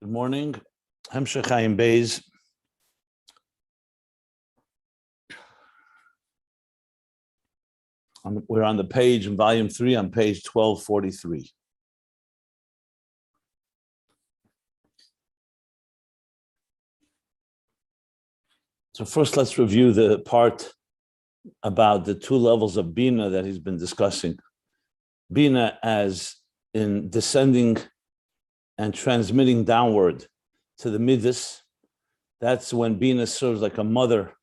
Good morning. Ayin Beis. We're on the page in volume 3 on page 1243. So first, let's review the part about the two levels of Bina that he's been discussing. Bina as in descending and transmitting downward to the Midas. That's when Bina serves like a mother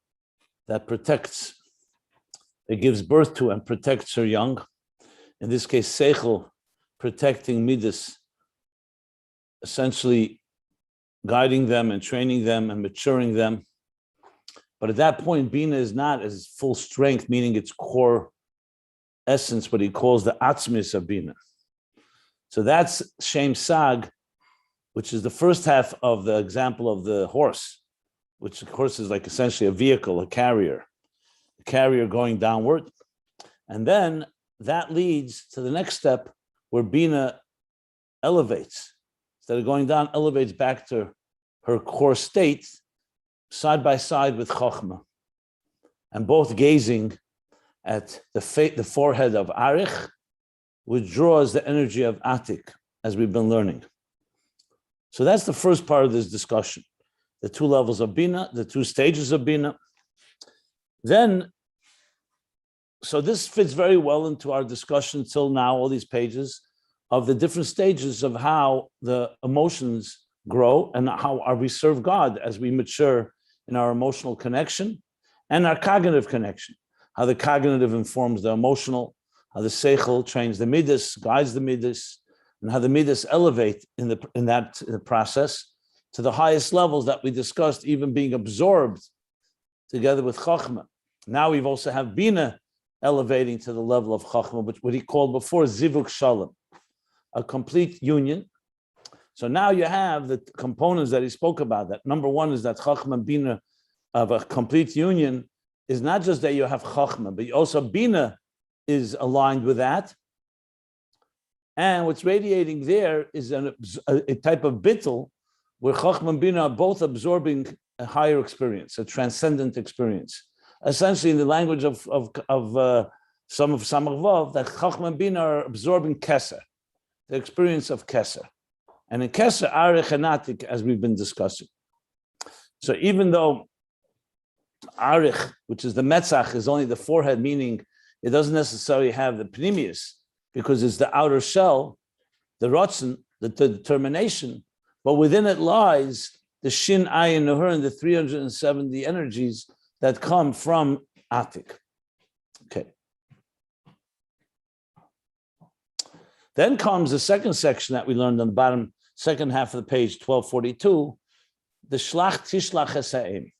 that protects, that gives birth to and protects her young. In this case, Seichel, protecting Midas, essentially guiding them and training them and maturing them. But at that point, Bina is not as full strength, meaning its core essence, what he calls the atzmis of Bina. So that's Shem Sag, which is the first half of the example of the horse, which of course is like essentially a vehicle, a carrier going downward. And then that leads to the next step where Bina elevates. Instead of going down, elevates back to her core state, side by side with Chochmah, and both gazing at the forehead of Arich, which draws the energy of Atik, as we've been learning. So that's the first part of this discussion, the two levels of Bina, the two stages of Bina. Then, so this fits very well into our discussion till now, all these pages, of the different stages of how the emotions grow and how we serve God as we mature in our emotional connection and our cognitive connection, how the cognitive informs the emotional, how the Seichel trains the Midas, guides the Midas, and how the Midas elevate in the process to the highest levels that we discussed, even being absorbed together with Chochmah. Now we've also have Bina elevating to the level of Chochmah, which what he called before Zivuk Shalom, a complete union. So now you have the components that he spoke about. That number one is that Chochmah and Bina of a complete union is not just that you have Chochmah, but also Bina is aligned with that. And what's radiating there is a type of bittul where Chochmah and Bina are both absorbing a higher experience, a transcendent experience. Essentially, in the language of some of Samach Vav, that Chochmah and Bina are absorbing Keser, the experience of Keser. And in Keser, Arich and Atik, as we've been discussing. So even though Arich, which is the Metzach, is only the forehead, meaning it doesn't necessarily have the Pnimius, because it's the outer shell, the Rotzen, the determination, but within it lies the Shin, Ayin, Nuhur, and the 370 energies that come from Atik. Okay. Then comes the second section that we learned on the bottom, second half of the page, 1242, the Shlach Tishlach Esa'im.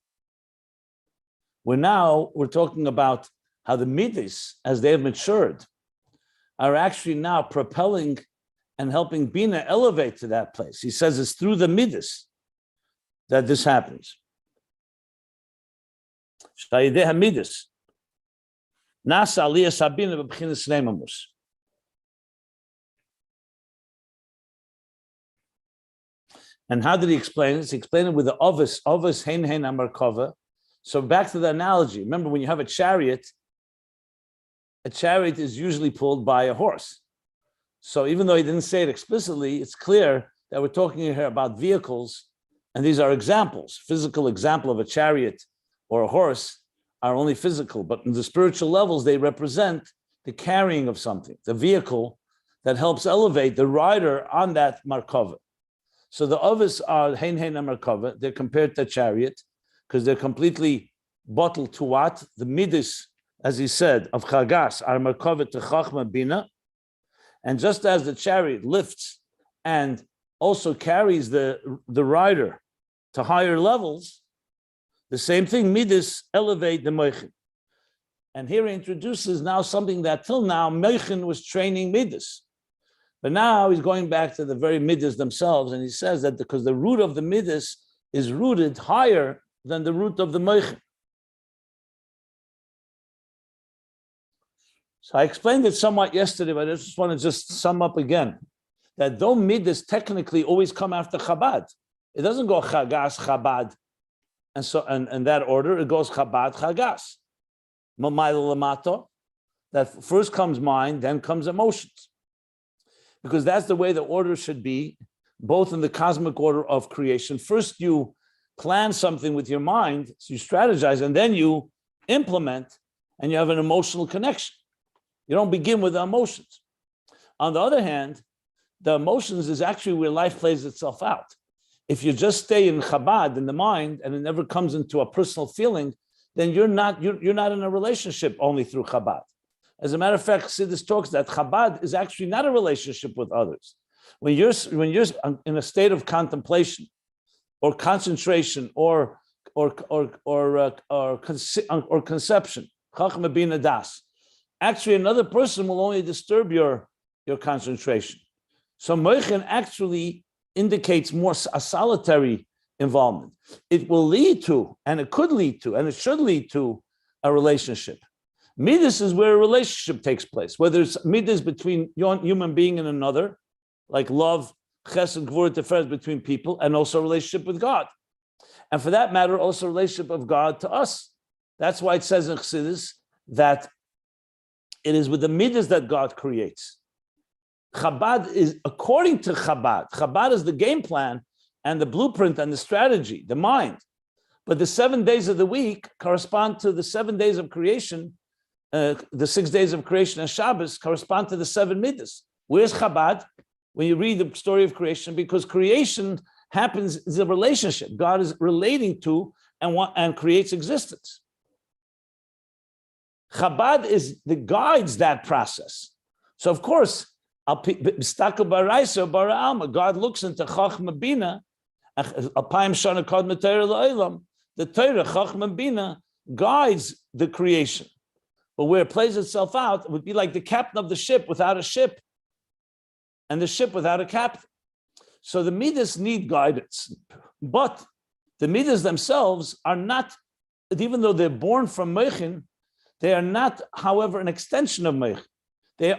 We're talking about how the Midas, as they have matured, are actually now propelling and helping Bina elevate to that place. He says it's through the Midas that this happens. Shayideh Midas. Nasa aliyah sabina b'bchinas neimamus. And how did he explain it? He explained it with the ovis hein amarkova. So back to the analogy. Remember, when you have a chariot is usually pulled by a horse. So even though he didn't say it explicitly, it's clear that we're talking here about vehicles, and these are examples. Physical example of a chariot or a horse are only physical, but in the spiritual levels, they represent the carrying of something, the vehicle that helps elevate the rider on that markova. So the others are hein markova. They're compared to a chariot because they're completely bottled to what? The midas, as he said, of chagas, are markova to chachma bina. And just as the chariot lifts and also carries the rider to higher levels, the same thing, midas elevate the moichin. And here he introduces now something that till now moichin was training midas. But now he's going back to the very midas themselves, and he says that because the root of the midas is rooted higher than the root of the moichin. So I explained it somewhat yesterday, but I just want to sum up again, that though midas technically always come after Chabad, It doesn't go chagas, chabad, and so and that order. It goes chabad, chagas. Mamayla lamato. That first comes mind, then comes emotions. Because that's the way the order should be, both in the cosmic order of creation. First, you plan something with your mind, so you strategize, and then you implement, and you have an emotional connection. You don't begin with the emotions. On the other hand, the emotions is actually where life plays itself out. If you just stay in Chabad, in the mind, and it never comes into a personal feeling, then you're not in a relationship only through Chabad. As a matter of fact, Chassidus talks that Chabad is actually not a relationship with others. When you're in a state of contemplation, or concentration, or conception, Chachma Bina Das, actually another person will only disturb your concentration. So Moichin actually indicates more a solitary involvement. It will lead to, and it could lead to, and it should lead to a relationship. Midas is where a relationship takes place, whether it's midas between human being and another, like love, chesed, gvura, tiferet between people, and also a relationship with God. And for that matter, also a relationship of God to us. That's why it says in Chassidus that it is with the midas that God creates. Chabad is, according to Chabad is the game plan and the blueprint and the strategy, the mind. But the 7 days of the week correspond to the 7 days of creation. The 6 days of creation and Shabbos correspond to the 7 midas. Where's Chabad? When you read the story of creation, because creation happens is a relationship. God is relating to and creates existence. Chabad is the guides that process. So of course, God looks into Chachma Bina, the Torah Chachma Bina guides the creation. But where it plays itself out, it would be like the captain of the ship without a ship, and the ship without a captain. So the midas need guidance, but the midas themselves are not, even though they're born from Meichin, they are not, however, an extension of Meichin. The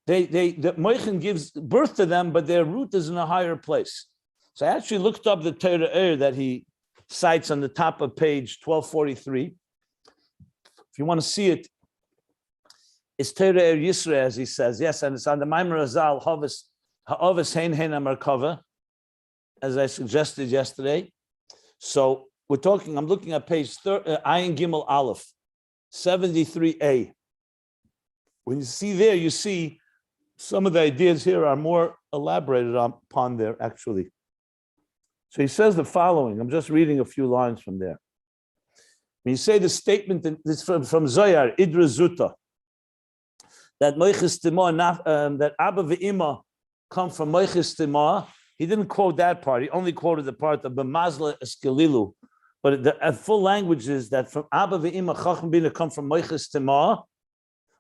Meichin gives birth to them, but their root is in a higher place. So I actually looked up the Torah that he cites on the top of page 1243. If you want to see it, it's Torah Yisra, as he says. Yes, and it's on the Maimer Azal, Ha'ovis Hein Hein Amarkava, as I suggested yesterday. So I'm looking at page Ayin Gimel Aleph, 73a. When you see there, you see some of the ideas here are more elaborated upon there, actually. So he says the following. I'm just reading a few lines from there. When you say the statement, this from Zoyar, Idra Zuta, that Moiches Timah, that Abba ve'Ima come from Moiches Timah, he didn't quote that part. He only quoted the part of B'mazla Eskelilu. But the full language is that from Abba ve'Ima Chacham Bina come from Moiches Timah,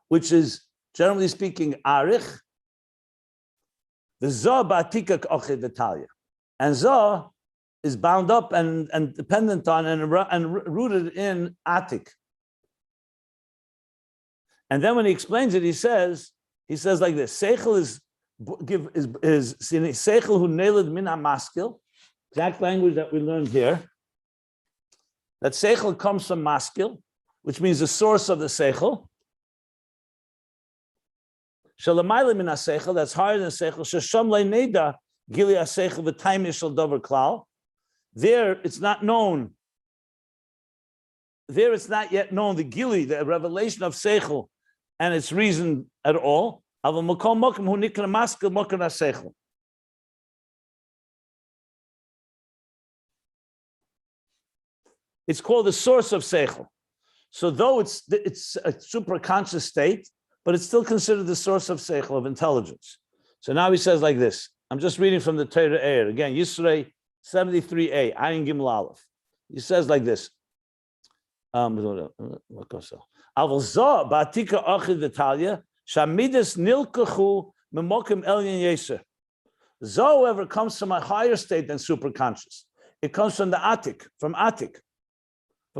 which is, generally speaking, Arich. The Zah Ba'atika K'ochid V'Talia. And Zah is bound up and dependent on and rooted in Atik. And then when he explains it, he says like this: Seichel is Seichel who nailed min maskil. Exact language that we learned here. That Seichel comes from maskil, which means the source of the Seichel. Shalamayla min Seichel, that's higher than Seichel. Shesham le'neda gili Seichel v'taim yishal davar klal. There, it's not known. There, it's not yet known the gili, the revelation of Seichel, and its reason at all. It's called the source of Seichel. So though it's a super conscious state, but it's still considered the source of Seichel, of intelligence. So now he says like this. I'm just reading from the Torah Eir. Again, Yisrei 73a, Ayin Gimel Aleph. He says like this. Aval Zah Ba'atika Achid V'Talia Shamidas Nilkachu Memokim Elyon Yeser. Zah, however, comes from a higher state than superconscious. It comes from the Atik, from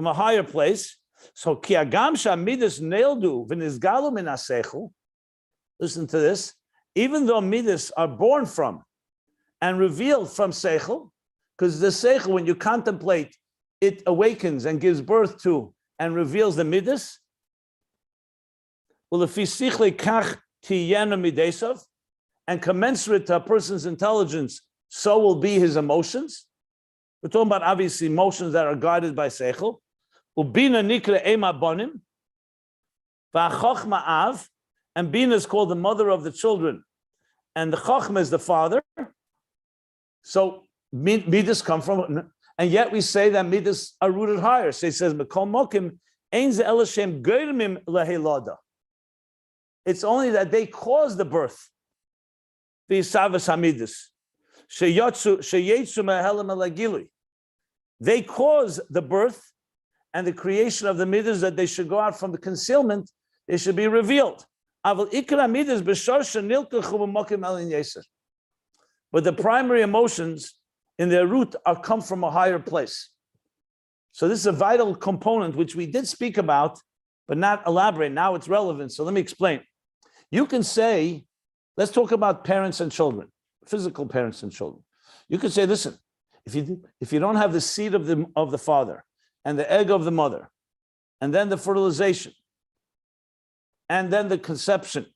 a higher place. So Kiagam Shamidas Neildu V'Nizgalu Min HaSeichel. Listen to this. Even though midas are born from and revealed from Seichel, Because the seichel, when you contemplate, it awakens and gives birth to and reveals the midas. Well, if and commensurate to a person's intelligence, so will be his emotions. We're talking about obviously emotions that are guided by seichel. Ubina nikra ema bonim, va'chochma av, and Bina is called the mother of the children, and the chochma is the father. So midas come from, and yet we say that midas are rooted higher. So he says, "Mekom mokim ein ze elashem goyrmim lehelada." It's only that they cause the birth. V'yisavas hamidus sheyetzu mehelam elagili. They cause the birth and the creation of the midas, that they should go out from the concealment. They should be revealed. But the primary emotions in their root come from a higher place. So this is a vital component which we did speak about, but not elaborate. Now it's relevant. So let me explain. You can say, let's talk about parents and children, physical parents and children. You can say, listen, if you don't have the seed of the father and the egg of the mother, and then the fertilization, and then the conception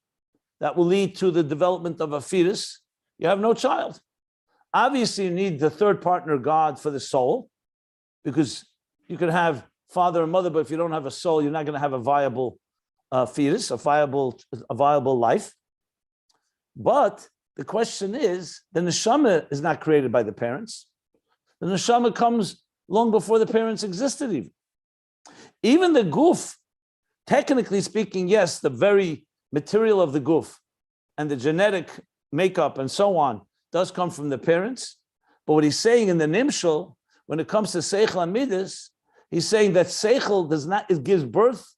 that will lead to the development of a fetus, you have no child. Obviously, you need the third partner, God, for the soul, because you can have father and mother, but if you don't have a soul, you're not going to have a viable fetus, a viable life. But the question is, the neshama is not created by the parents. The neshama comes long before the parents existed even. Even the guf, technically speaking, yes, the very material of the guf and the genetic makeup and so on does come from the parents. But what he's saying in the nimshal, when it comes to seichel and midas, he's saying that seichel it gives birth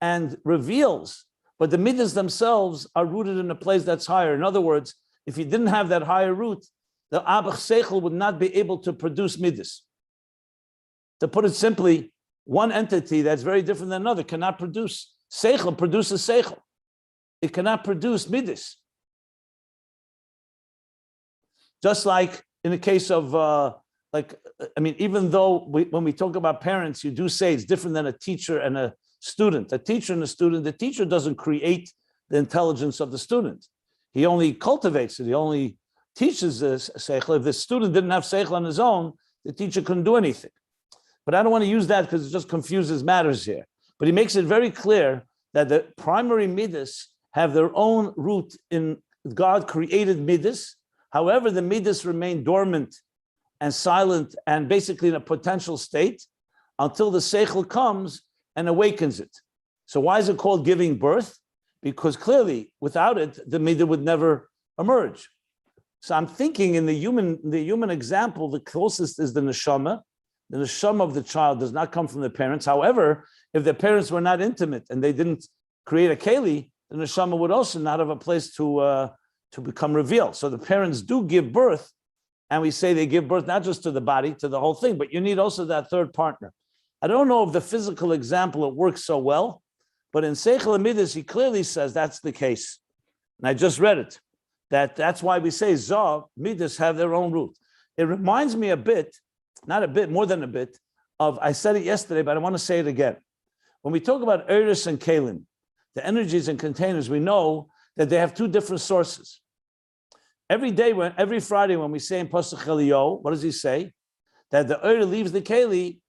and reveals, but the midas themselves are rooted in a place that's higher. In other words, if you didn't have that higher root, the abach seichel would not be able to produce midas. To put it simply, one entity that's very different than another cannot produce. Seichel produces seichel. It cannot produce midas. Just like in the case of, even though when we talk about parents, you do say it's different than a teacher and a student. A teacher and a student, the teacher doesn't create the intelligence of the student. He only cultivates it. He only teaches the seichel. If the student didn't have seichel on his own, the teacher couldn't do anything. But I don't want to use that because it just confuses matters here. But he makes it very clear that the primary midas have their own root in God created midas. However, the midas remain dormant and silent and basically in a potential state until the seichel comes and awakens it. So why is it called giving birth? Because clearly, without it, the midah would never emerge. So I'm thinking in the human example, the closest is the neshama. The neshama of the child does not come from the parents. However, if the parents were not intimate and they didn't create a keli, the neshama would also not have a place to become revealed. So the parents do give birth, and we say they give birth not just to the body, to the whole thing, but you need also that third partner. I don't know if the physical example, it works so well, but in Seichel Midas, he clearly says that's the case. And I just read it. That's why we say Zav, Midas have their own root. It reminds me a bit, not a bit, more than a bit, of, I said it yesterday, but I want to say it again. When we talk about Eris and Kalim, the energies and containers, we know that they have two different sources. Every Friday when we say in Pasuk Eliyahu, what does he say? That the Eir leaves the Keli,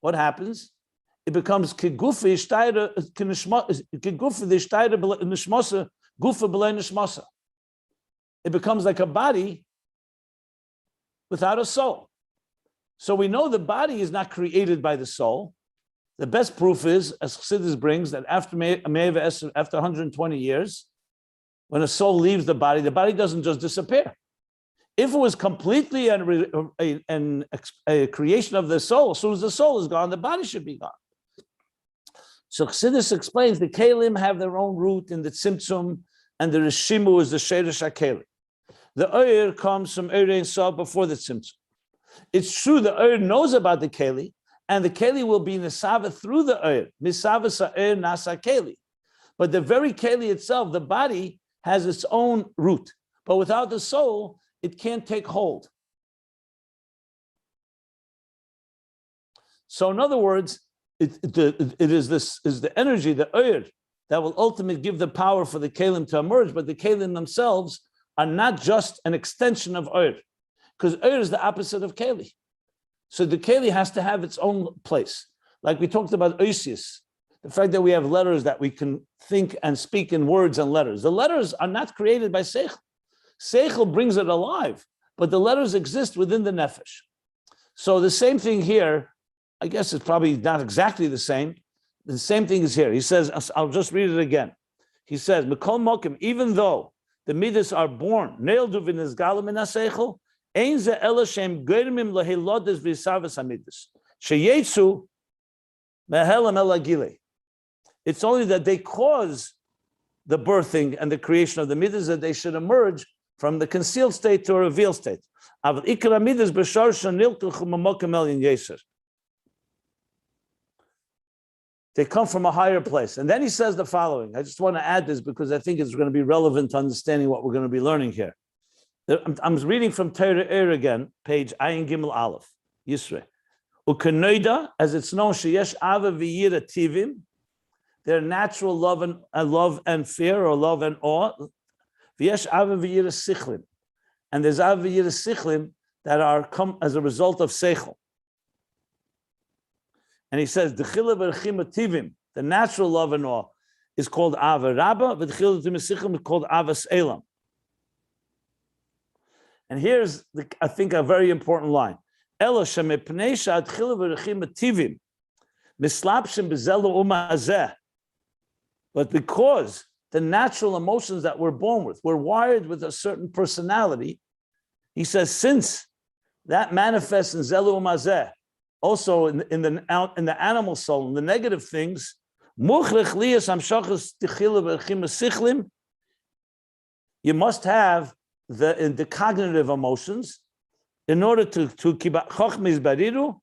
what happens? It becomes Kigufi Nishmasa. It becomes like a body without a soul. So we know the body is not created by the soul. The best proof is, as Chassidus brings, that after 120 years, when a soul leaves the body doesn't just disappear. If it was completely a creation of the soul, as soon as the soul is gone, the body should be gone. So Chassidus explains the Kalim have their own root in the Tzimtzum, and the Rishimu is the Sheresh HaKeli. The Oyer comes from Oyer Ein Sof before the Tzimtzum. It's true the Oyer knows about the Keli, and the Keli will be Nisava through the Oyer. Nisava Sa'er Nasa Keli. But the very Keli itself, the body, has its own root. But without the soul, it can't take hold. So in other words, it is the energy, the Oyer, that will ultimately give the power for the Kalim to emerge, but the Kalim themselves are not just an extension of Oyer, because Oyer is the opposite of Kali. So the Kali has to have its own place. Like we talked about Oisius, the fact that we have letters that we can think and speak in words and letters. The letters are not created by Seichel. Seichel brings it alive, but the letters exist within the Nefesh. So the same thing here, I guess it's probably not exactly the same. The same thing is here. He says, I'll just read it again. He says, Mikol Mokim, even though the Midas are born, Neildu v'nizgalim in HaSeichel, Ein ze ela shem germim lehilodes v'isavas hamidus. Sheyetzu mehelam elagile. It's only that they cause the birthing and the creation of the midas, that they should emerge from the concealed state to a revealed state. Aval ikra midas b'shar shaniltu chumamokim el yeser. They come from a higher place. And then he says the following. I just want to add this because I think it's going to be relevant to understanding what we're going to be learning here. I'm reading from Torah Eir again, page Ayin Gimel Aleph, Yisrei. Ukenoida, as it's known, sheyesh ava v'yira tivim, their natural love and fear, or love and awe. V'yesh ava v'yira sichlim, and there's ava v'yira sichlim that are come as a result of seichel. And he says, D'chila v'rechima tivim, the natural love and awe, is called ava rabba, v'd'chila v'rechima is called ava selam. And here's, I think, a very important line. Ela shemepnei she'adchila v'rechima tivim, mislapshim b'zelu umazeh. But because the natural emotions that we're born with, we're wired with a certain personality, he says, since that manifests in zelu umazeh, also in the animal soul, in the negative things, muchrech liyas hamshachas d'chila v'rechima sichlim, you must have the cognitive emotions in order to keep chachma bariru,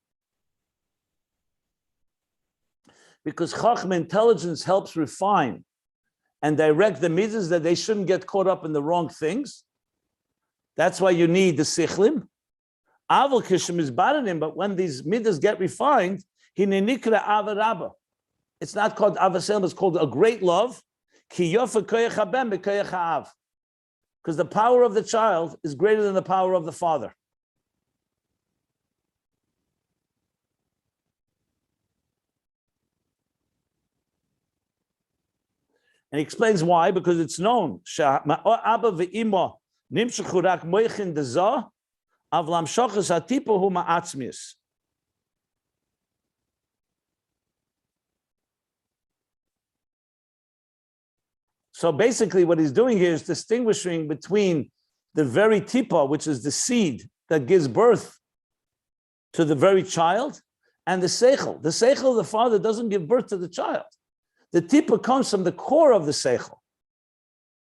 because chachma intelligence helps refine and direct the midas that they shouldn't get caught up in the wrong things. That's why you need the sichlim. Aval kishim is baranim, but when these midas get refined, hinenikra avarabba. It's not called avasel, it's called a great love. Ki yofa koyach haben bekoyach ha'av. Because the power of the child is greater than the power of the father. And he explains why, because it's known. So basically what he's doing here is distinguishing between the very tipa, which is the seed that gives birth to the very child, and the seichel. The seichel of the father doesn't give birth to the child. The tipa comes from the core of the seichel.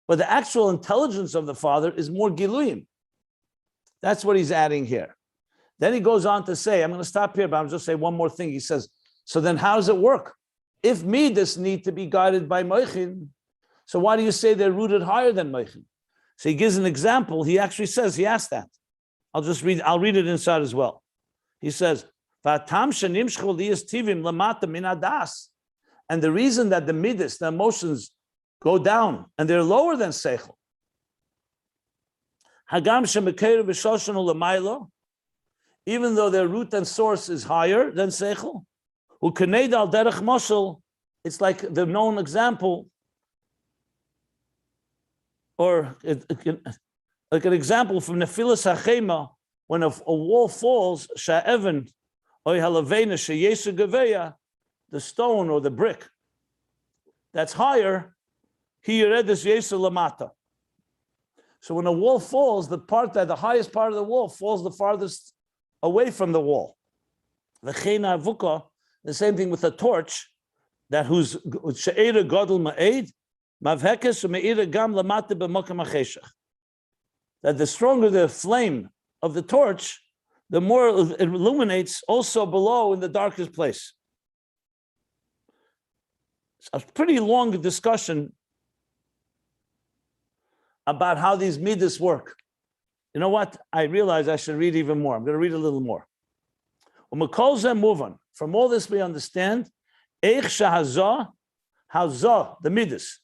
But the actual intelligence of the father is more giluyim. That's what he's adding here. Then he goes on to say, I'm going to stop here, but I'll just say one more thing. He says, so then how does it work? If midas need to be guided by moichin, so why do you say they're rooted higher than moichin? So he gives an example. He actually says, he asked that. I'll read it inside as well. He says, and the reason that the midas, the emotions, go down and they're lower than seichel, even though their root and source is higher than seichel, it's like the known example, or like an example from Nefilas HaChema, when a wall falls, sha'evan oy halavena sheyesu geveya, the stone or the brick that's higher, he yeredes yesu lamata. So when a wall falls, the highest part of the wall falls the farthest away from the wall. The same thing with a torch, that whose she'era gadol ma'ed, mavhekes u'me'ira gam lamata b'mokam ha'cheshach. That the stronger the flame of the torch, the more it illuminates also below in the darkest place. It's a pretty long discussion about how these midas work. You know what? I realize I should read even more. I'm going to read a little more. Move on. From all this we understand, Eich shahazah, hazah, the midas,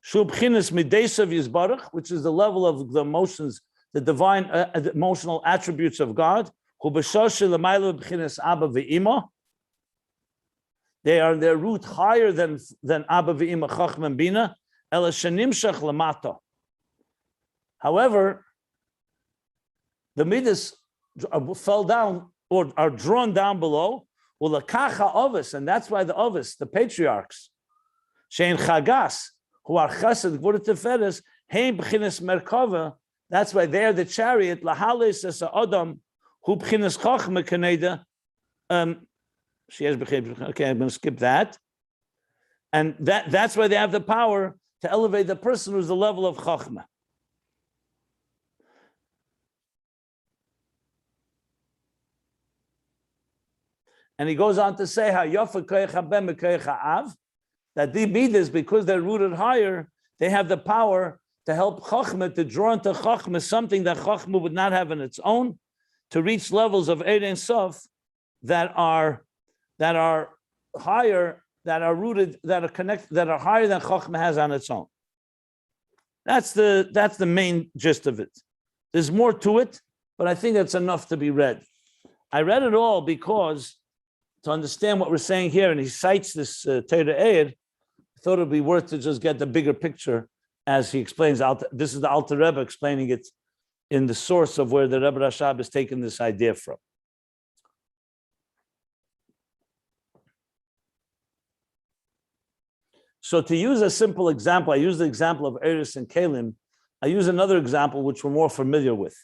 shu b'chinas mideisav yizbarach, which is the level of the emotions, the divine the emotional attributes of God. Hu b'shosh l'mayla b'chinas abba v'ima. They are their root higher than abba v'ima chachma and bina. Ela shenimshach lamata. However, the midas fell down or are drawn down below. Ulakacha ovis, and that's why the ovis, the patriarchs, shein chagas, who are chesed gvura teferes, heim b'chinas merkava. That's why they are the chariot. Lahales es adam, who b'chinas chachma kaneda. Okay, I'm going to skip that. And that's why they have the power to elevate the person who's the level of chachma. And he goes on to say, that the midas, because they're rooted higher, they have the power to help chachma, to draw into chachma something that chachma would not have on its own, to reach levels of Ein Sof that are higher, that are rooted, that are connected, that are higher than chachma has on its own. That's the main gist of it. There's more to it, but I think that's enough to be read. I read it all because to understand what we're saying here, and he cites this Torah Eid, I thought it would be worth to just get the bigger picture as he explains. This is the Alter Rebbe explaining it in the source of where the Rebbe Rashab has taken this idea from. So to use a simple example, I use the example of Eris and Kalim. I use another example which we're more familiar with.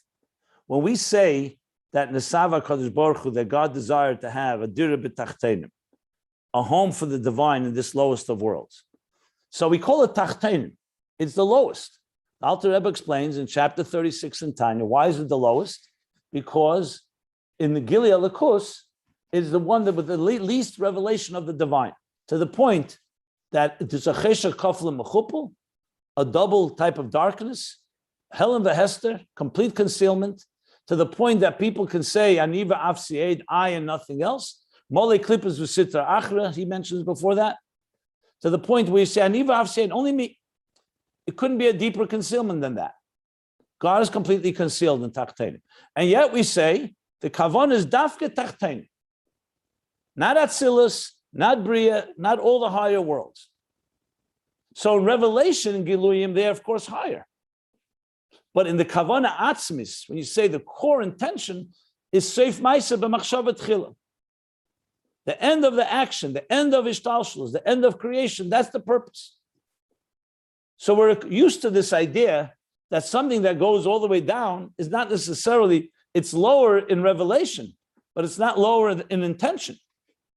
When we say that Nesava Kadosh Baruch Hu, that God desired to have a dira b'tachtenim, a home for the divine in this lowest of worlds. So we call it tachtenim. It's the lowest. The Alter Rebbe explains in chapter 36 in Tanya, why is it the lowest? Because in the Gili Alakus is the one that with the least revelation of the divine, to the point that it's a chesha kafla mechupel, a double type of darkness, Helen v'Hester, complete concealment, to the point that people can say, Aniva Afsied, I and nothing else. Mole Klippas V'Sitra Achra, he mentions before that. To the point where you say, Aniva Afsied, only me. It couldn't be a deeper concealment than that. God is completely concealed in Tachtenim. And yet we say, the Kavon is Dafke Tachtenim. Not Atzilus, not Bria, not all the higher worlds. So in Revelation, in Giluyim, they're of course higher. But in the Kavana Atzmis, when you say the core intention is Seif Maisa b'machshava tchila. The end of the action, the end of Ishtalshlus, the end of creation, that's the purpose. So we're used to this idea that something that goes all the way down is not necessarily, it's lower in revelation, but it's not lower in intention,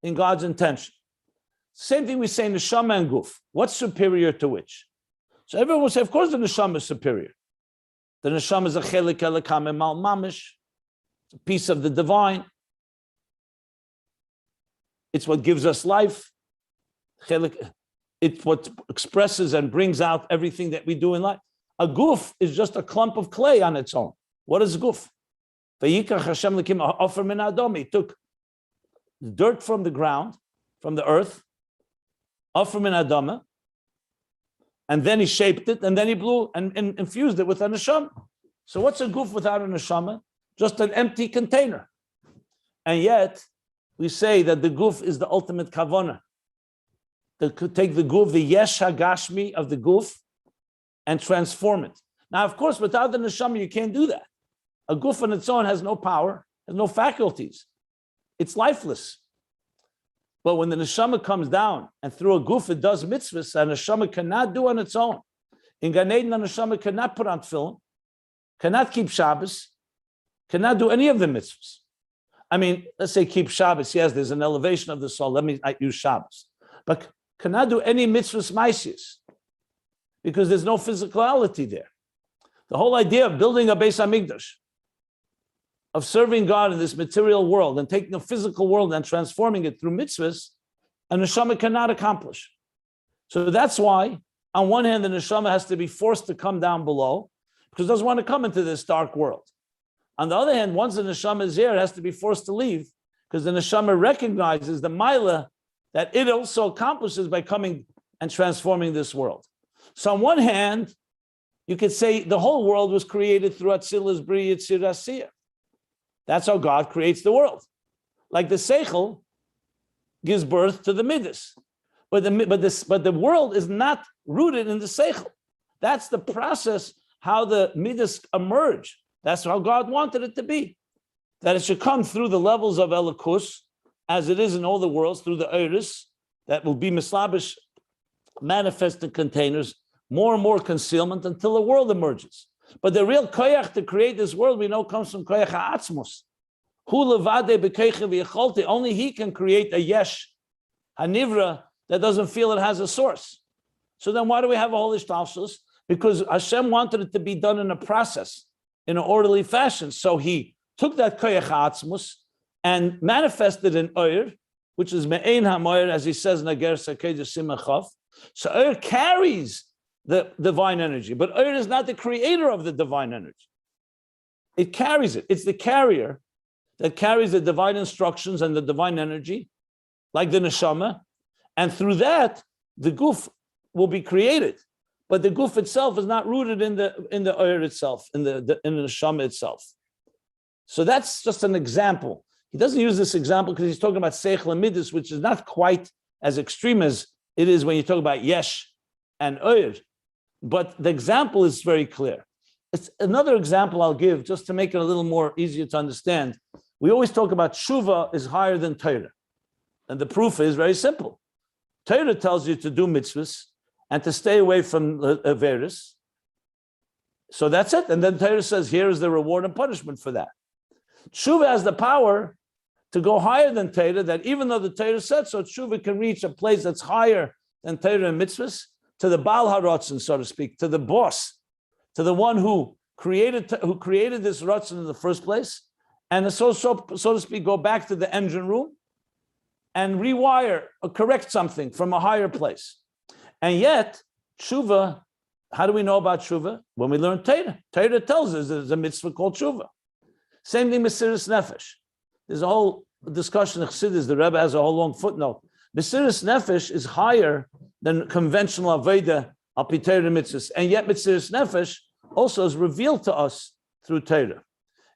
in God's intention. Same thing we say in Neshama and Guf. What's superior to which? So everyone will say, of course the Neshama is superior. The Neshama is a chelik elokam mal mamish. It's a piece of the divine. It's what gives us life. It's what expresses and brings out everything that we do in life. A guf is just a clump of clay on its own. What is guf? He took dirt from the ground, from the earth, offer min adama, and then he shaped it, and then he blew and infused it with a neshama. So what's a guf without a neshama? Just an empty container. And yet, we say that the guf is the ultimate kavana. Take the guf, the yesh hagashmi of the guf, and transform it. Now, of course, without the neshama, you can't do that. A guf on its own has no power, has no faculties. It's lifeless. But when the neshama comes down and through a guf it does mitzvahs, a neshama cannot do on its own. In Gan Eden, a neshama cannot put on tefillin, cannot keep Shabbos, cannot do any of the mitzvahs. I mean, let's say keep Shabbos. Yes, there's an elevation of the soul. Let me use Shabbos. But cannot do any mitzvahs maisius because there's no physicality there. The whole idea of building a Beis Hamikdash, of serving God in this material world and taking a physical world and transforming it through mitzvahs, a neshama cannot accomplish. So that's why, on one hand, the neshama has to be forced to come down below because it doesn't want to come into this dark world. On the other hand, once the neshama is here, it has to be forced to leave because the neshama recognizes the maila that it also accomplishes by coming and transforming this world. So on one hand, you could say the whole world was created through Atzilas Bri Yitzir Asiyah. That's how God creates the world. Like the seichel gives birth to the midas, but the world is not rooted in the seichel. That's the process how the midas emerge. That's how God wanted it to be. That it should come through the levels of Elikus, as it is in all the worlds, through the Eiris, that will be mislabish, manifested containers, more and more concealment until the world emerges. But the real koyach to create this world, we know, comes from koyach ha'atzmus. Hu levade b'koyach v'yecholti. Only he can create a yesh, hanivra, that doesn't feel it has a source. So then why do we have a whole ishtalshus? Because Hashem wanted it to be done in a process, in an orderly fashion. So he took that koyach ha'atzmus and manifested in Oyer, which is me'ein ha'moyer, as he says in Ager Sakej Simachav. So Oyer carries the divine energy, but Oyer is not the creator of the divine energy. It carries it. It's the carrier that carries the divine instructions and the divine energy, like the neshama, and through that, the guf will be created. But the guf itself is not rooted in the Oyer itself, in the neshama itself. So that's just an example. He doesn't use this example because he's talking about seichel and midas, which is not quite as extreme as it is when you talk about yesh and Oyer. But the example is very clear. It's another example I'll give just to make it a little more easier to understand. We always talk about tshuva is higher than Torah. And the proof is very simple. Torah tells you to do mitzvahs and to stay away from averis. So that's it. And then Torah says, here is the reward and punishment for that. Tshuva has the power to go higher than Torah, that even though the Torah said so, tshuva can reach a place that's higher than Torah and mitzvahs, to the Baal HaRatzon, so to speak, to the boss, to the one who created this Ratzon in the first place, and so to speak, go back to the engine room and rewire or correct something from a higher place. And yet, tshuva, how do we know about tshuva? When we learn Torah. Torah tells us there's a mitzvah called tshuva. Same thing with Mesiras Nefesh. There's a whole discussion of Chassidus. The Rebbe has a whole long footnote. Mesiras Nefesh is higher than conventional Aveda al pi Torah mitzvahs, and yet Mesiras Nefesh also is revealed to us through Torah.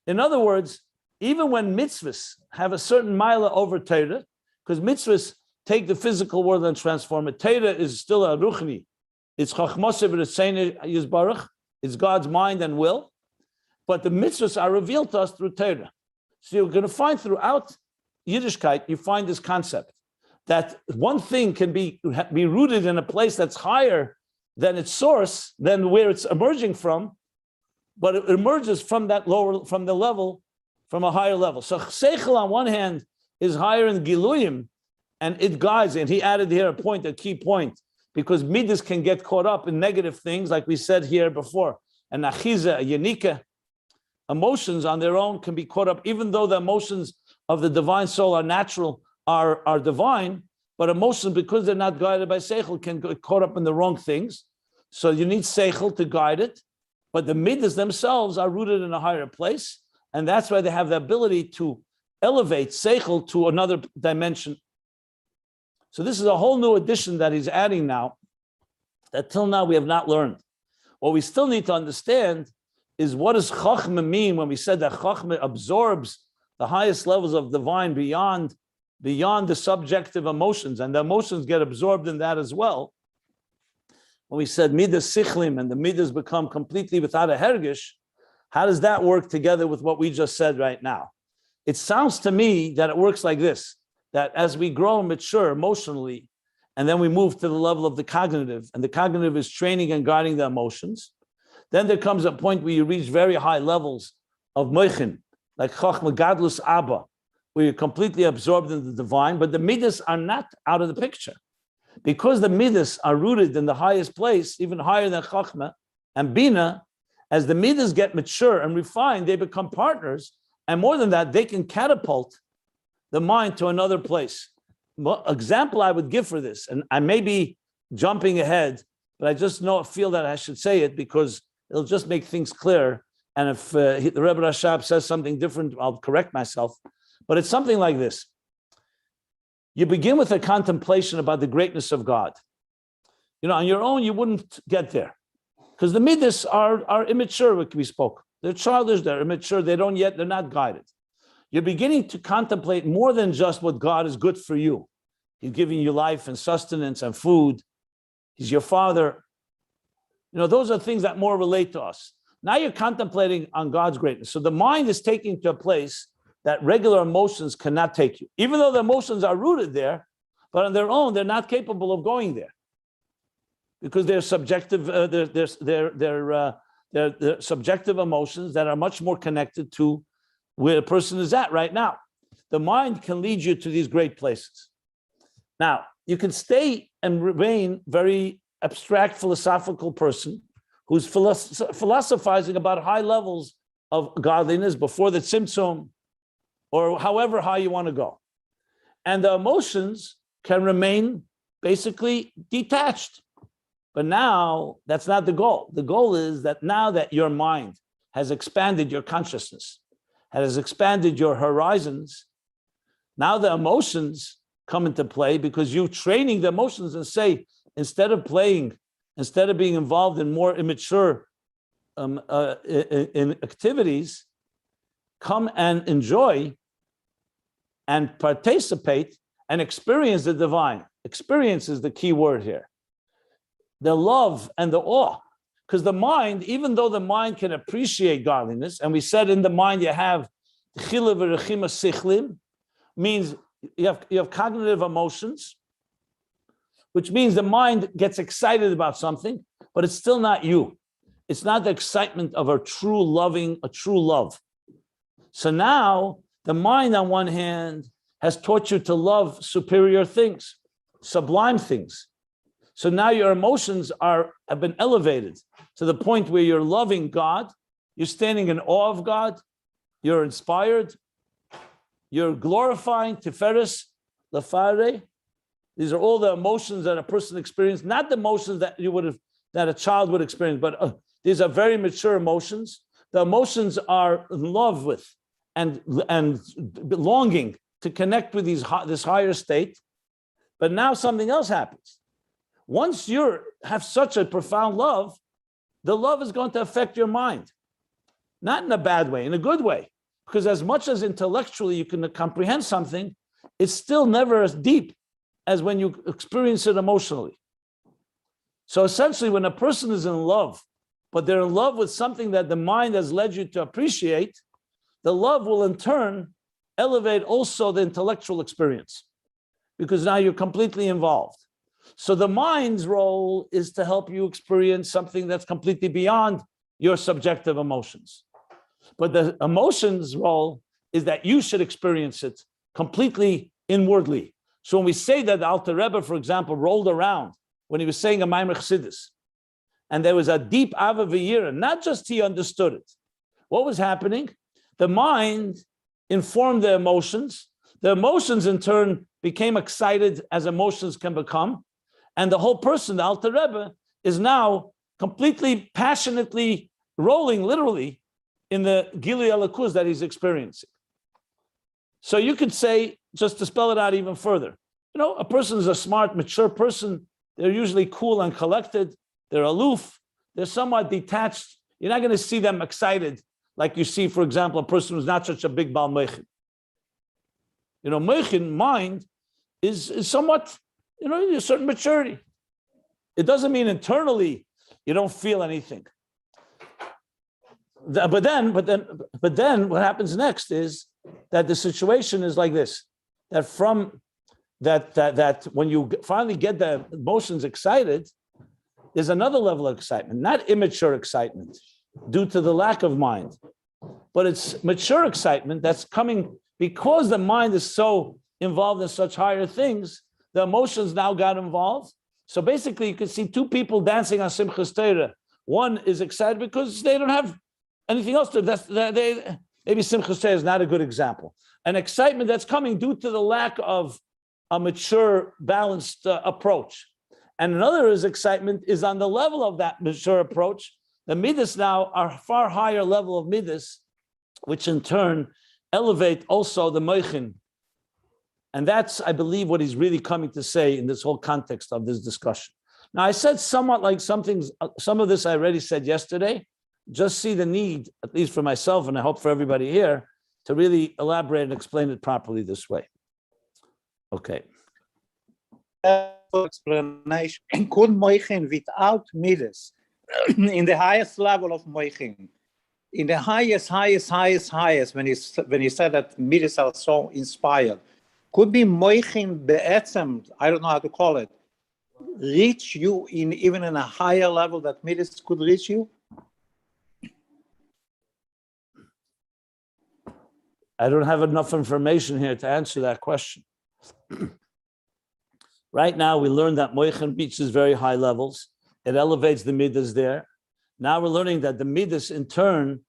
In other words, even when mitzvahs have a certain mila over Torah, because mitzvahs take the physical world and transform it. Torah is still a ruchni. It's chachmoseh v'retzeinah yizbarach. It's God's mind and will. But the mitzvahs are revealed to us through Torah. So you're going to find throughout Yiddishkeit, you find this concept that one thing can be rooted in a place that's higher than its source, than where it's emerging from, but it emerges from that lower, from a higher level. So Seichel on one hand is higher in Giluyim, and it guides, and he added here a key point, because Midas can get caught up in negative things, like we said here before, and Achiza, Yanika, emotions on their own can be caught up, even though the emotions of the divine soul are natural, are divine, but emotions, because they're not guided by Seichel, can get caught up in the wrong things. So you need Seichel to guide it, but the Midas themselves are rooted in a higher place, and that's why they have the ability to elevate Seichel to another dimension. So this is a whole new addition that he's adding now, that till now we have not learned. What we still need to understand is, what does Chachma mean when we said that Chachma absorbs the highest levels of divine beyond the subjective emotions, and the emotions get absorbed in that as well. When we said Midas Sichlim and the Midas become completely without a hergish, how does that work together with what we just said right now? It sounds to me that it works like this, that as we grow and mature emotionally, and then we move to the level of the cognitive, and the cognitive is training and guiding the emotions, then there comes a point where you reach very high levels of moichin, like Chochma Gadlus Abba, where you're completely absorbed in the divine, but the Midas are not out of the picture. Because the Midas are rooted in the highest place, even higher than Chochma and Bina, as the Midas get mature and refined, they become partners, and more than that, they can catapult the mind to another place. Example I would give for this, and I may be jumping ahead, but I just feel that I should say it because it'll just make things clear. And if the Rebbe Rashab says something different, I'll correct myself. But it's something like this. You begin with a contemplation about the greatness of God. On your own, you wouldn't get there. Because the midas are immature, like we spoke. They're childish, they're immature, they're not guided. You're beginning to contemplate more than just what God is good for you. He's giving you life and sustenance and food. He's your father. Those are things that more relate to us. Now you're contemplating on God's greatness. So the mind is taking to a place that regular emotions cannot take you. Even though the emotions are rooted there, but on their own, they're not capable of going there. Because they're subjective, they're subjective emotions that are much more connected to where a person is at right now. The mind can lead you to these great places. Now, you can stay and remain very abstract philosophical person who's philosophizing about high levels of godliness before the tzimtzum, or however high you want to go. And the emotions can remain basically detached. But now, that's not the goal. The goal is that now that your mind has expanded your consciousness, has expanded your horizons, now the emotions come into play because you're training the emotions and say, instead of being involved in more immature in activities, come and enjoy and participate and experience the divine. Experience is the key word here. The love and the awe. Because the mind, even though the mind can appreciate godliness, and we said in the mind you have chila v'rechima sichlim, means you have cognitive emotions, which means the mind gets excited about something, but it's still not you. It's not the excitement of a true love. So now the mind on one hand has taught you to love superior things, sublime things. So now your emotions have been elevated to the point where you're loving God, you're standing in awe of God, you're inspired, you're glorifying Tiferes, Lafare. These are all the emotions that a person experiences, not the emotions that that a child would experience, but these are very mature emotions. The emotions are in love with and longing to connect with this higher state. But now something else happens. Once you have such a profound love, the love is going to affect your mind. Not in a bad way, in a good way. Because as much as intellectually you can comprehend something, it's still never as deep as when you experience it emotionally. So essentially, when a person is in love, but they're in love with something that the mind has led you to appreciate, the love will in turn elevate also the intellectual experience, because now you're completely involved. So the mind's role is to help you experience something that's completely beyond your subjective emotions. But the emotions' role is that you should experience it completely inwardly. So when we say that the Alter Rebbe, for example, rolled around when he was saying a Maimer Chassidus, and there was a deep Ava V'yira, not just he understood it. What was happening? The mind informed the emotions. The emotions in turn became excited as emotions can become. And the whole person, the Alter Rebbe, is now completely passionately rolling, literally, in the Gilui Elikuz that he's experiencing. So you could say, just to spell it out even further, a person is a smart, mature person. They're usually cool and collected. They're aloof. They're somewhat detached. You're not going to see them excited like you see, for example, a person who's not such a big Baal Meichin. Meichin, mind, is somewhat, a certain maturity. It doesn't mean internally you don't feel anything. But then what happens next is that the situation is like this, that from that when you finally get the emotions excited, there's another level of excitement, not immature excitement due to the lack of mind, but it's mature excitement that's coming because the mind is so involved in such higher things. The emotions now got involved. So basically you can see two people dancing on Simchas Torah. One is excited because they don't have anything else to do. Maybe Simchas Torah is not a good example. An excitement that's coming due to the lack of a mature, balanced approach. And another excitement is on the level of that mature approach. The midas now are far higher level of midas, which in turn elevate also the moichin. And that's, I believe, what he's really coming to say in this whole context of this discussion. Now, I said somewhat like some of this I already said yesterday. Just see the need, at least for myself, and I hope for everybody here, to really elaborate and explain it properly this way. Okay. Explanation. Could moichin without midas in the highest level of moichin, in the highest, when he said that midas are so inspired, could be moichin be'etzem, I don't know how to call it, reach you even in a higher level that midas could reach you? I don't have enough information here to answer that question. Right now, we learned that moichin reaches very high levels. It elevates the midas there. Now we're learning that the midas, in turn,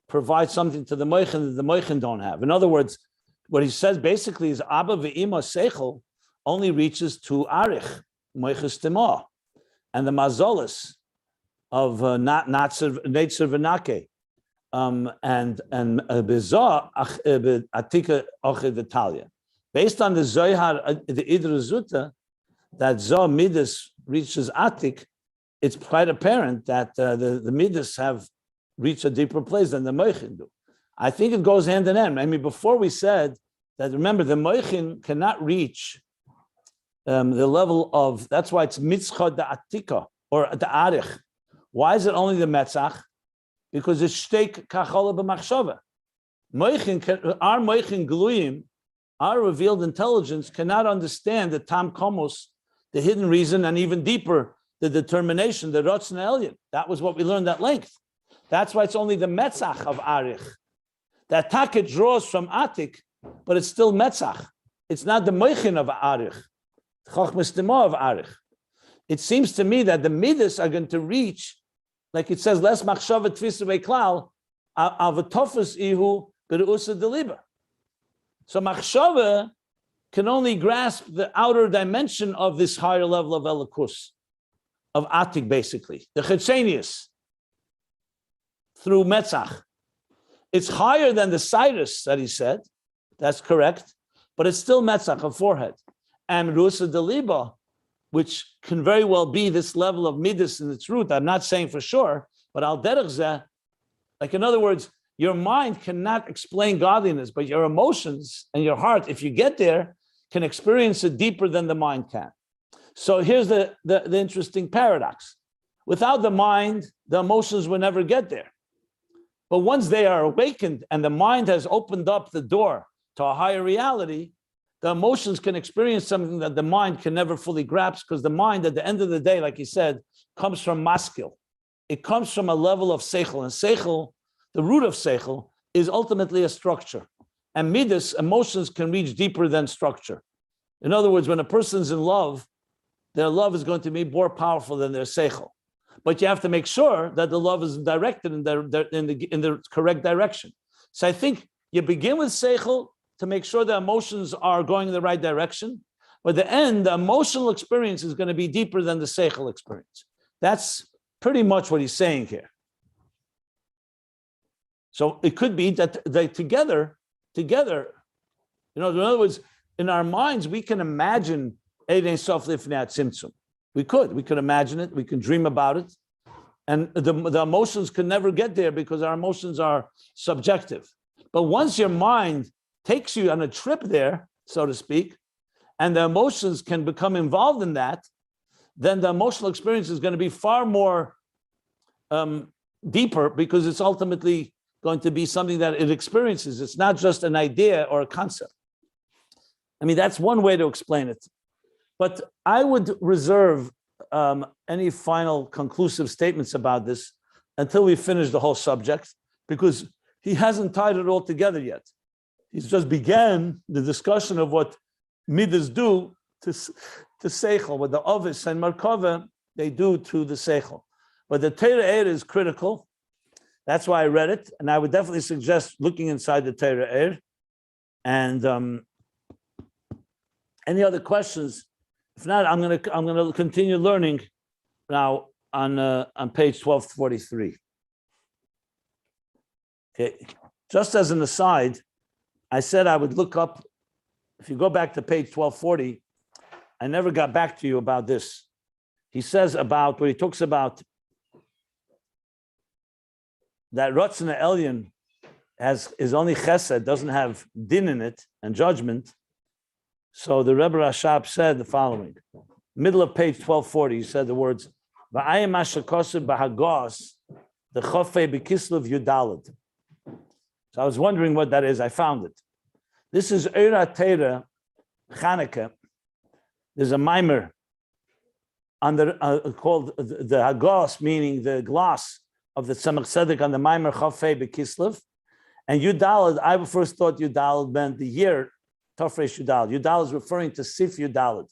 provides something to the moichin that the moichin don't have. In other words, what he says basically is Abba ve'ima seichel only reaches to arich, moichus tema, and the mazolis of Netzer v'nake. And Bizah Atika Ochid Italia. Based on the Zohar, the Idra Zuta, that Zoh Midas reaches Atik, it's quite apparent that the Midas have reached a deeper place than the Moichin do. I think it goes hand in hand. I mean, before we said that, remember, the Moichin cannot reach the level of, that's why it's Mitzchah da Atika, or the Arich. Why is it only the Metzach? Because it's shteik kachola b'machshava. Our moichin gluyim, our revealed intelligence cannot understand the tam komos, the hidden reason, and even deeper, the determination, the rotzen elyon. That was what we learned at length. That's why it's only the metzach of arich. That taket draws from atik, but it's still metzach. It's not the moichin of arich, chochmas dema of arich. It seems to me that the midas are going to reach, like it says, less machshava tfisa ve'klal, avatofus ihu berusa deliber. So machshava can only grasp the outer dimension of this higher level of elikus, of atik, basically, the chetzenius, through metzach. It's higher than the cyrus that he said, that's correct, but it's still metzach, a forehead. And rusa deliber, which can very well be this level of midas in its root. I'm not saying for sure, but al derech zeh, like in other words, your mind cannot explain godliness, but your emotions and your heart, if you get there, can experience it deeper than the mind can. So here's the interesting paradox. Without the mind, the emotions will never get there. But once they are awakened and the mind has opened up the door to a higher reality, the emotions can experience something that the mind can never fully grasp, because the mind, at the end of the day, like he said, comes from maskil. It comes from a level of seichel, and seichel, the root of seichel, is ultimately a structure. And midas, emotions, can reach deeper than structure. In other words, when a person's in love, their love is going to be more powerful than their seichel. But you have to make sure that the love is directed in the correct direction. So I think you begin with seichel to make sure the emotions are going in the right direction. But at the end, the emotional experience is going to be deeper than the seichel experience. That's pretty much what he's saying here. So it could be that they together, in other words, in our minds, we can imagine Eidei Sof Lifnei Tzimtzum. We could imagine it, we can dream about it. And the emotions can never get there because our emotions are subjective. But once your mind takes you on a trip there, so to speak, and the emotions can become involved in that, then the emotional experience is going to be far more deeper, because it's ultimately going to be something that it experiences. It's not just an idea or a concept. I mean, that's one way to explain it. But I would reserve any final conclusive statements about this until we finish the whole subject, because he hasn't tied it all together yet. He's just began the discussion of what midas do to seichel, what the ovis and markava they do to the seichel. But the Torah Eir is critical. That's why I read it, and I would definitely suggest looking inside the Torah Eir. And any other questions? If not, I'm gonna continue learning now on page 1243. Okay, just as an aside, I said I would look up, if you go back to page 1240, I never got back to you about this. He says about, where he talks about that Ratzon Elyon is only chesed, doesn't have din in it and judgment. So the Rebbe Rashab said the following. Middle of page 1240, he said the words, V'ayim mashakoseh b'hagos, the chofei b'kislev yudalad. So I was wondering what that is. I found it. This is Eira Teira Chanukah. There's a mimer under called the Hagos, meaning the gloss of the Tzemach Tzedek on the mimer chofei b'kislev. And Yudalad, I first thought Yudalad meant the year Tafresh Yudalad. Yudalad is referring to Sif Yudalad.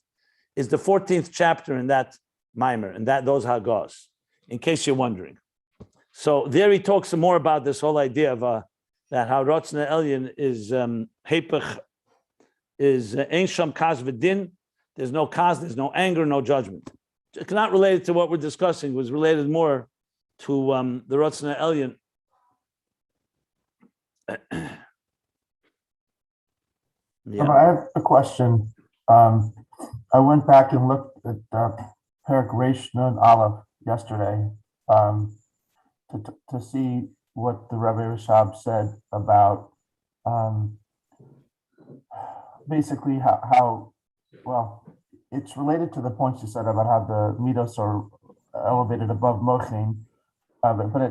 Is the 14th chapter in that mimer, and those Hagos, in case you're wondering. So there he talks some more about this whole idea of that how Ratzon Elyon is Hepech, is Ein Sham Kaz V'Din. There's no Kaz, there's no anger, no judgment. It's not related to what we're discussing. It was related more to the Ratzon Elyon. Yeah. I have a question. I went back and looked at Perek Reish Nun Aleph yesterday to see what the Rebbe Rashab said about basically how well it's related to the points you said about how the midos are elevated above mochin, but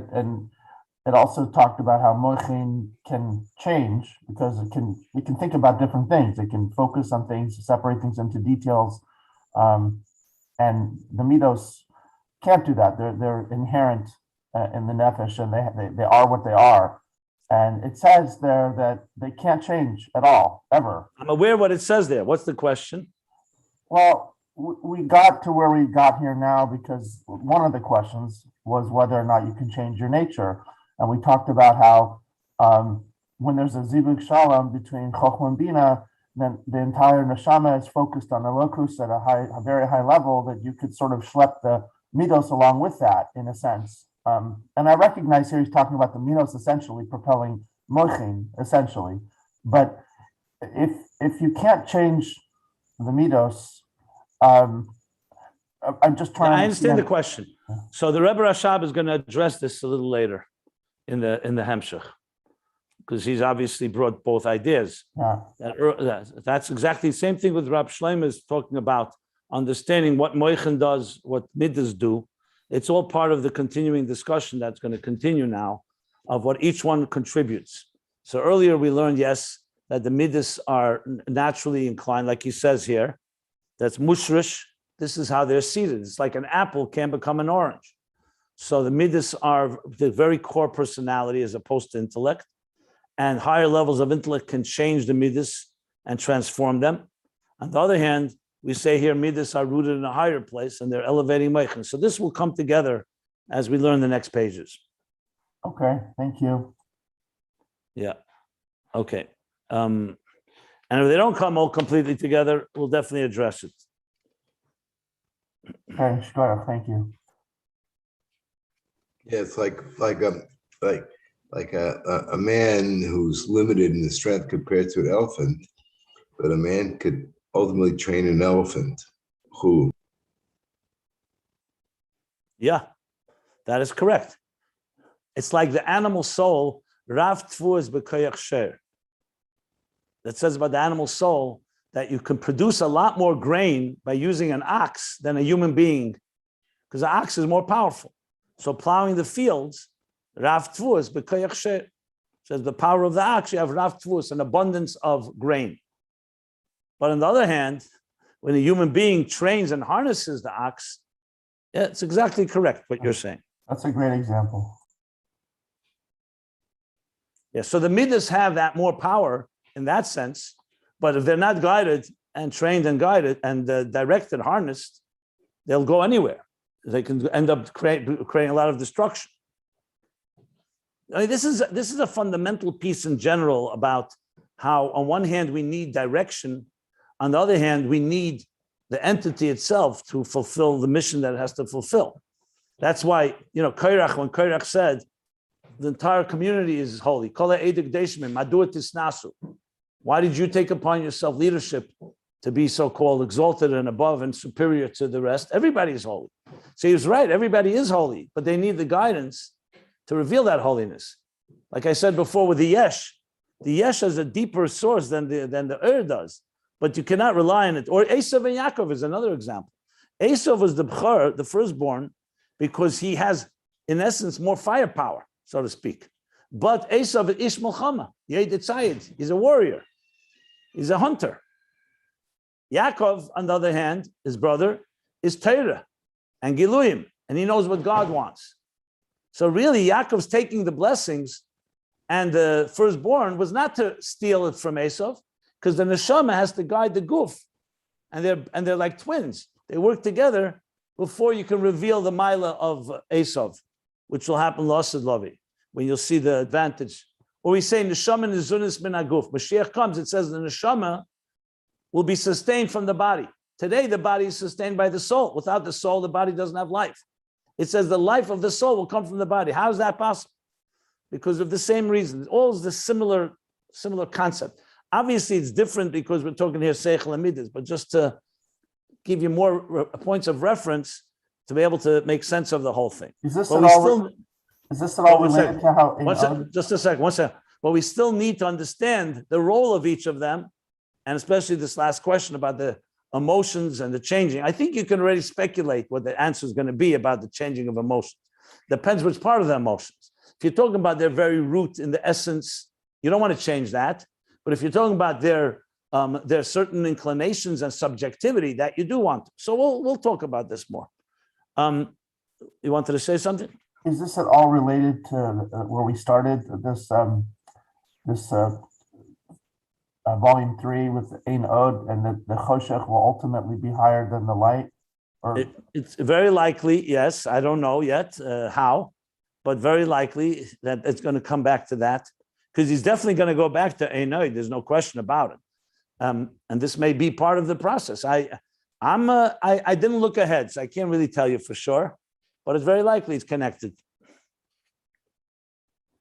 it also talked about how mochin can change because it can think about different things. It can focus on things, separate things into details, and the midos can't do that. They're inherent in the nefesh, and they are what they are. And it says there that they can't change at all, ever. I'm aware what it says there. What's the question? Well, we got to where we got here now because one of the questions was whether or not you can change your nature. And we talked about how when there's a zivug shalom between chokhmah and bina, then the entire neshama is focused on elokus at a very high level that you could sort of schlep the midos along with that in a sense. And I recognize here he's talking about the midos essentially propelling mochin, essentially. But if you can't change the midos, I'm just trying. I understand the question. So the Rebbe Rashab is going to address this a little later in the Hemshech, because he's obviously brought both ideas. Yeah. That's exactly the same thing with Rab Shlomo is talking about understanding what Moichin does, what Midas do. It's all part of the continuing discussion that's going to continue now of what each one contributes. So earlier we learned, yes, that the Midas are naturally inclined, like he says here, that's mushrish. This is how they're seated. It's like an apple can become an orange. So the midas are the very core personality as opposed to intellect, and higher levels of intellect can change the midas and transform them. On the other hand, we say here midas are rooted in a higher place and they're elevating meichin. So this will come together as we learn the next pages. Okay, thank you. Yeah, okay. And if they don't come all completely together, we'll definitely address it. Okay, sure, thank you. Yeah, it's like a man who's limited in his strength compared to an elephant, but a man could ultimately train an elephant. Who? Yeah, that is correct. It's like the animal soul, Rav Tfuas b'koyach sher. That says about the animal soul that you can produce a lot more grain by using an ox than a human being, because the ox is more powerful. So plowing the fields, Rav Tfuas b'koyach sher, says the power of the ox, you have Rav Tfuas, an abundance of grain. But on the other hand, when a human being trains and harnesses the ox, yeah, it's exactly correct what you're saying. That's a great example. Yeah, so the midas have that more power in that sense, but if they're not guided and trained and guided and directed, harnessed, they'll go anywhere. They can end up creating a lot of destruction. I mean, this is a fundamental piece in general about how, on one hand, we need direction. On the other hand, we need the entity itself to fulfill the mission that it has to fulfill. That's why, Kairach, when Kairach said, the entire community is holy. Why did you take upon yourself leadership to be so-called exalted and above and superior to the rest? Everybody is holy. So he was right. Everybody is holy, but they need the guidance to reveal that holiness. Like I said before with the yesh has a deeper source than the does, but you cannot rely on it. Or Esav and Yaakov is another example. Esav was the b'chor, the firstborn, because he has, in essence, more firepower, so to speak. But Esav is Ish Milchama, Yed Tzayid. He's a warrior. He's a hunter. Yaakov, on the other hand, his brother, is Torah and Giluyim, and he knows what God wants. So really, Yaakov's taking the blessings, and the firstborn was not to steal it from Esav, because the neshama has to guide the guf, and they're like twins. They work together before you can reveal the Maila of Esav, which will happen l'asad lavi, when you'll see the advantage. Or we say neshama nizunis min haguf. Mashiach comes, it says the neshama will be sustained from the body. Today, the body is sustained by the soul. Without the soul, the body doesn't have life. It says the life of the soul will come from the body. How is that possible? Because of the same reason. All is the similar concept. Obviously, it's different because we're talking here seichel and midas, but just to give you more points of reference to be able to make sense of the whole thing. Is this at all related to how? Just a second. One second. But we still need to understand the role of each of them, and especially this last question about the emotions and the changing. I think you can already speculate what the answer is going to be about the changing of emotions. Depends which part of the emotions. If you're talking about their very root in the essence, you don't want to change that. But if you're talking about their certain inclinations and subjectivity, that you do want. So we'll talk about this more. You wanted to say something? Is this at all related to where we started this volume 3 with Ein Od, and the Choshech will ultimately be higher than the light? Or it's very likely, yes. I don't know yet how, but very likely that it's going to come back to that, because he's definitely going to go back to Ein Od. There's no question about it. And this may be part of the process. I didn't look ahead, so I can't really tell you for sure, but it's very likely it's connected.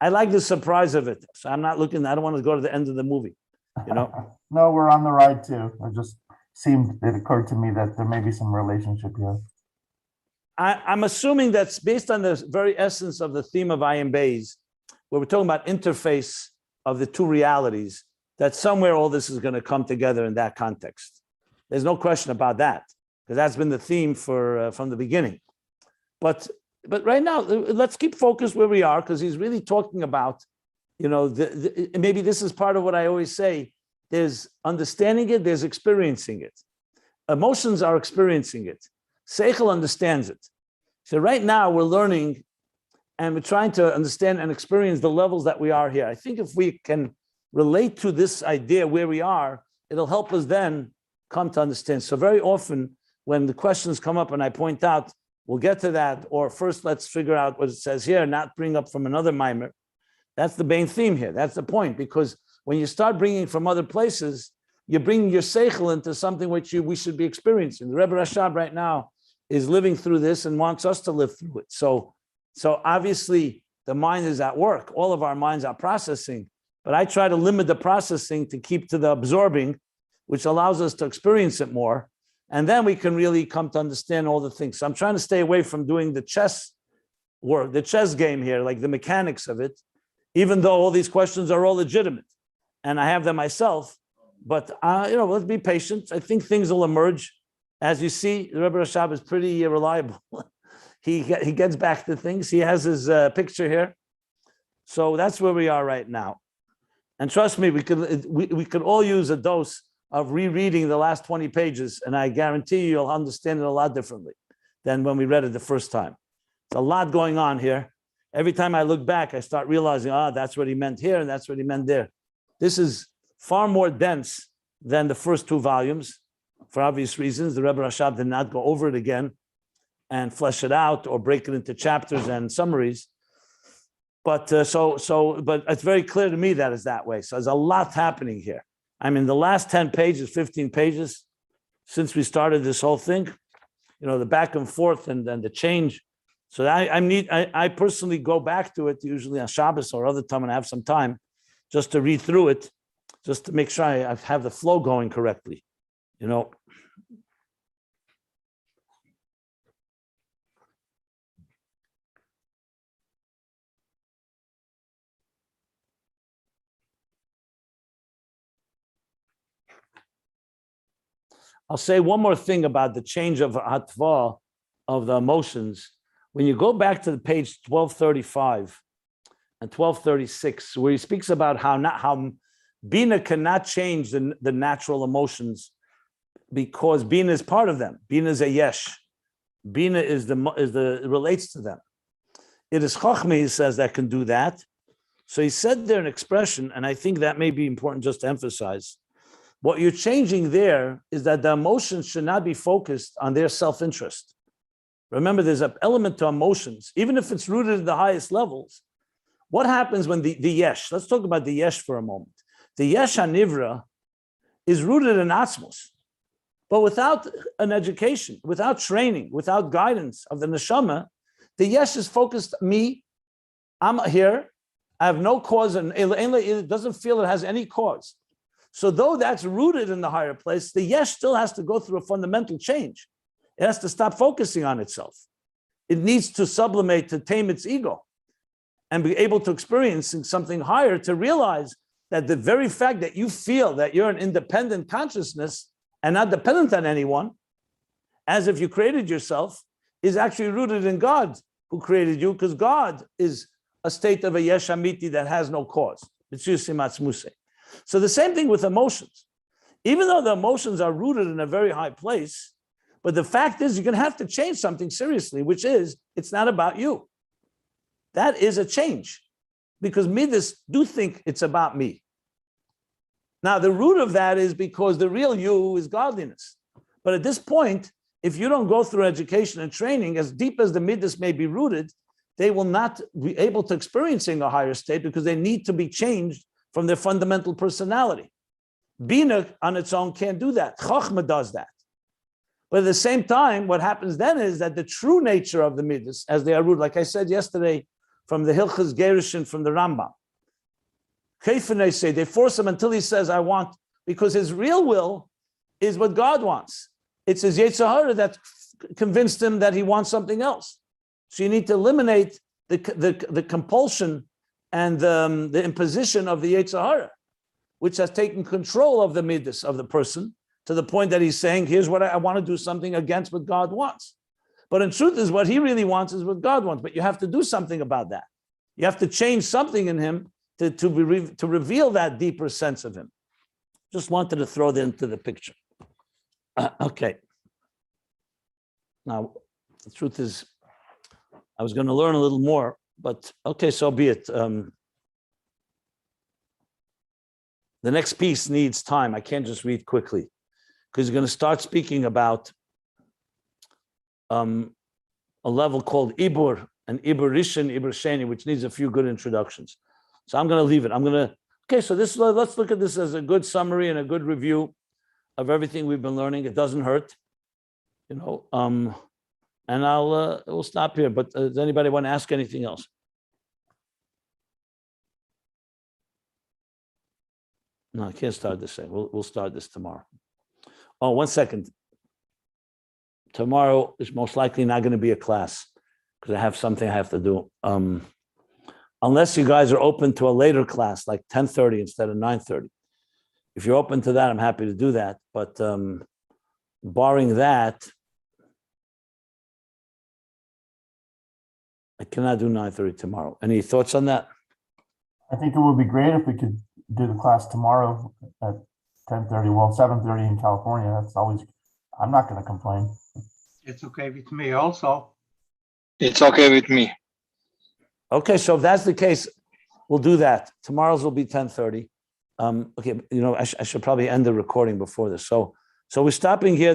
I like the surprise of it, so I'm not looking. I don't want to go to the end of the movie. You know? No, we're on the ride too. It occurred to me that there may be some relationship here. I'm assuming that's based on the very essence of the theme of Ayin Beis, where we're talking about interface of the two realities, that somewhere all this is going to come together in that context. There's no question about that, because that's been the theme from the beginning. But right now, let's keep focused where we are, because he's really talking about, maybe this is part of what I always say. There's understanding it, there's experiencing it. Emotions are experiencing it. Seichel understands it. So right now we're learning and we're trying to understand and experience the levels that we are here. I think if we can relate to this idea where we are, it'll help us then come to understand. So very often when the questions come up and I point out, we'll get to that, or first let's figure out what it says here, not bring up from another mimer. That's the main theme here. That's the point, because when you start bringing from other places, you're bringing your seichel into something which we should be experiencing. The Rebbe Rashab right now is living through this and wants us to live through it. So obviously the mind is at work. All of our minds are processing, but I try to limit the processing to keep to the absorbing, which allows us to experience it more. And then we can really come to understand all the things. So I'm trying to stay away from doing the chess work, the chess game here, like the mechanics of it, even though all these questions are all legitimate. And I have them myself, but let's be patient. I think things will emerge. As you see, the Rebbe Rashab is pretty reliable. He gets back to things. He has his picture here. So that's where we are right now. And trust me, we could all use a dose of rereading the last 20 pages, and I guarantee you'll understand it a lot differently than when we read it the first time. There's a lot going on here. Every time I look back, I start realizing, that's what he meant here, and that's what he meant there. This is far more dense than the first two volumes, for obvious reasons. The Rebbe Rashab did not go over it again and flesh it out or break it into chapters and summaries. But but it's very clear to me that it's that way. So there's a lot happening here. I mean, the last 10 pages, 15 pages, since we started this whole thing, the back and forth and then the change. So I personally go back to it usually on Shabbos or other time when I have some time, just to read through it just to make sure I have the flow going correctly. I'll say one more thing about the change of hatva of the emotions. When you go back to the page 1235 and 1236, where he speaks about how Bina cannot change the natural emotions because Bina is part of them. Bina is a yesh. Bina relates to them. It is Chochmah, he says, that can do that. So he said there an expression, and I think that may be important just to emphasize. What you're changing there is that the emotions should not be focused on their self-interest. Remember, there's an element to emotions, even if it's rooted at the highest levels. What happens when the yesh, let's talk about the yesh for a moment. The yesh hanivra is rooted in atzmos, but without an education, without training, without guidance of the neshama, the yesh is focused me, I'm here, I have no cause, and it doesn't feel it has any cause. So though that's rooted in the higher place, the yesh still has to go through a fundamental change. It has to stop focusing on itself. It needs to sublimate, to tame its ego and be able to experience something higher, to realize that the very fact that you feel that you're an independent consciousness and not dependent on anyone, as if you created yourself, is actually rooted in God who created you, because God is a state of a yesh amiti that has no cause. So the same thing with emotions. Even though the emotions are rooted in a very high place, but the fact is you're going to have to change something seriously, which is it's not about you. That is a change, because midas do think it's about me. Now, the root of that is because the real you is godliness. But at this point, if you don't go through education and training, as deep as the midas may be rooted, they will not be able to experiencing a higher state because they need to be changed from their fundamental personality. Bina on its own can't do that. Chochmah does that. But at the same time, what happens then is that the true nature of the midas, as they are rooted, like I said yesterday, from the Hilchas Gerushin, from the Rambam, Kefene say, they force him until he says, I want, because his real will is what God wants. It's his Yetzer Hara that convinced him that he wants something else. So you need to eliminate the compulsion and the imposition of the Yetzer Hara, which has taken control of the midas of the person to the point that he's saying, here's what I want to do something against what God wants. But in truth is what he really wants is what God wants. But you have to do something about that. You have to change something in him to reveal that deeper sense of him. Just wanted to throw that into the picture. Okay. Now, the truth is, I was going to learn a little more, but okay, so be it. The next piece needs time. I can't just read quickly because you're going to start speaking about a level called Ibur and Ibur Rishon, Ibur Sheni, which needs a few good introductions. So I'm going to leave it. Okay, so let's look at this as a good summary and a good review of everything we've been learning. It doesn't hurt, and we'll stop here. But does anybody want to ask anything else? No, I can't start this. We'll start this tomorrow. Oh, 1 second. Tomorrow is most likely not going to be a class because I have something I have to do. Unless you guys are open to a later class, like 10:30 instead of 9:30. If you're open to that, I'm happy to do that. But barring that, I cannot do 9:30 tomorrow. Any thoughts on that? I think it would be great if we could do the class tomorrow at 10:30, well, 7:30 in California. That's always, I'm not going to complain. It's okay with me also. It's okay with me. Okay, so if that's the case, we'll do that. Tomorrow's will be 10:30. Okay, I should probably end the recording before this. So we're stopping here.